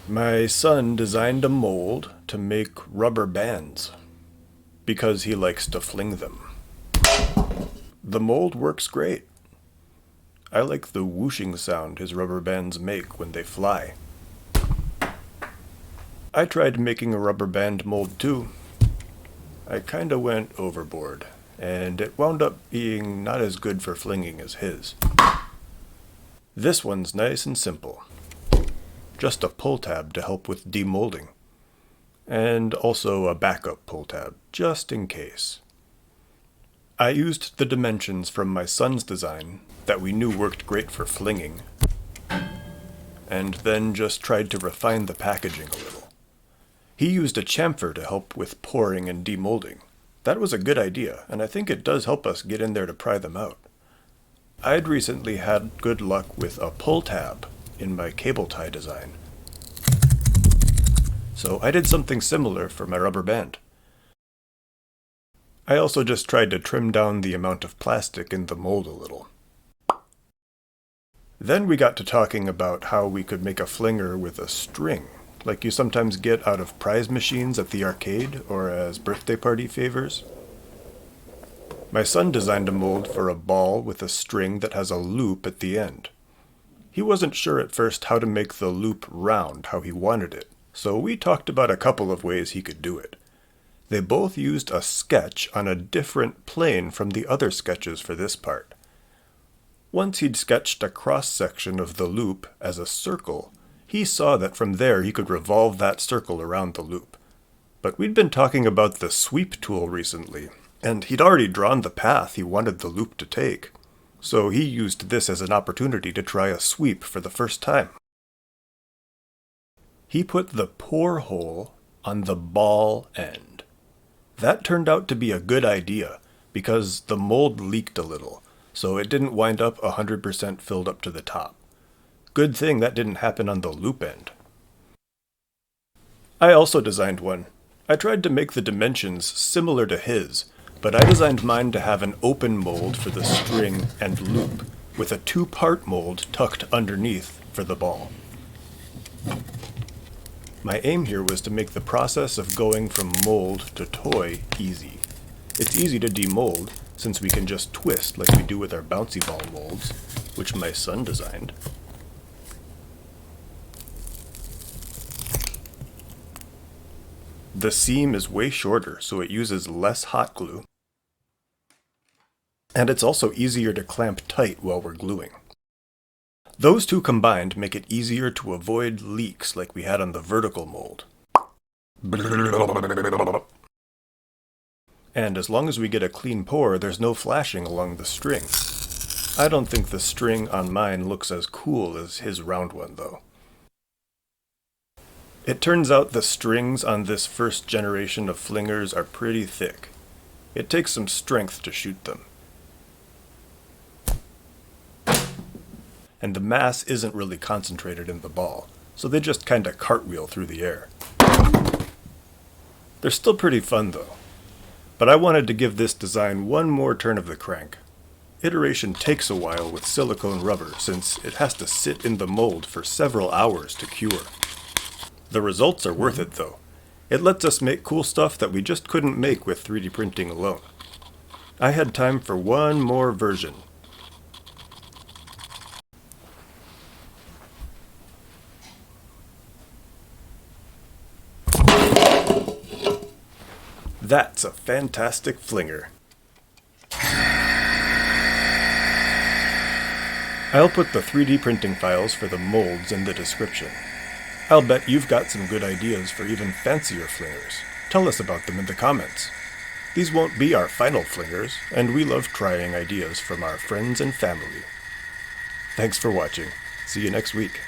My son designed a mold to make rubber bands because he likes to fling them. The mold works great. I like the whooshing sound his rubber bands make when they fly. I tried making a rubber band mold too. I kinda went overboard, and it wound up being not as good for flinging as his. This one's nice and simple. Just a pull tab to help with demolding. And also a backup pull tab, just in case. I used the dimensions from my son's design that we knew worked great for flinging, and then just tried to refine the packaging a little. He used a chamfer to help with pouring and demolding. That was a good idea, and I think it does help us get in there to pry them out. I'd recently had good luck with a pull tab in my cable tie design, so I did something similar for my rubber band. I also just tried to trim down the amount of plastic in the mold a little. Then we got to talking about how we could make a flinger with a string, like you sometimes get out of prize machines at the arcade or as birthday party favors. My son designed a mold for a ball with a string that has a loop at the end. He wasn't sure at first how to make the loop round how he wanted it, so we talked about a couple of ways he could do it. They both used a sketch on a different plane from the other sketches for this part. Once he'd sketched a cross-section of the loop as a circle, he saw that from there he could revolve that circle around the loop. But we'd been talking about the sweep tool recently, and he'd already drawn the path he wanted the loop to take, so he used this as an opportunity to try a sweep for the first time. He put the pour hole on the ball end. That turned out to be a good idea, because the mold leaked a little, so it didn't wind up 100% filled up to the top. Good thing that didn't happen on the loop end. I also designed one. I tried to make the dimensions similar to his, but I designed mine to have an open mold for the string and loop, with a two-part mold tucked underneath for the ball. My aim here was to make the process of going from mold to toy easy. It's easy to demold, since we can just twist like we do with our bouncy ball molds, which my son designed. The seam is way shorter, so it uses less hot glue. And it's also easier to clamp tight while we're gluing. Those two combined make it easier to avoid leaks like we had on the vertical mold. And as long as we get a clean pour, there's no flashing along the string. I don't think the string on mine looks as cool as his round one, though. It turns out the strings on this first generation of flingers are pretty thick. It takes some strength to shoot them. And the mass isn't really concentrated in the ball, so they just kinda cartwheel through the air. They're still pretty fun though, but I wanted to give this design one more turn of the crank. Iteration takes a while with silicone rubber since it has to sit in the mold for several hours to cure. The results are worth it though. It lets us make cool stuff that we just couldn't make with 3D printing alone. I had time for one more version. That's a fantastic flinger. I'll put the 3D printing files for the molds in the description. I'll bet you've got some good ideas for even fancier flingers. Tell us about them in the comments. These won't be our final flingers, and we love trying ideas from our friends and family. Thanks for watching. See you next week.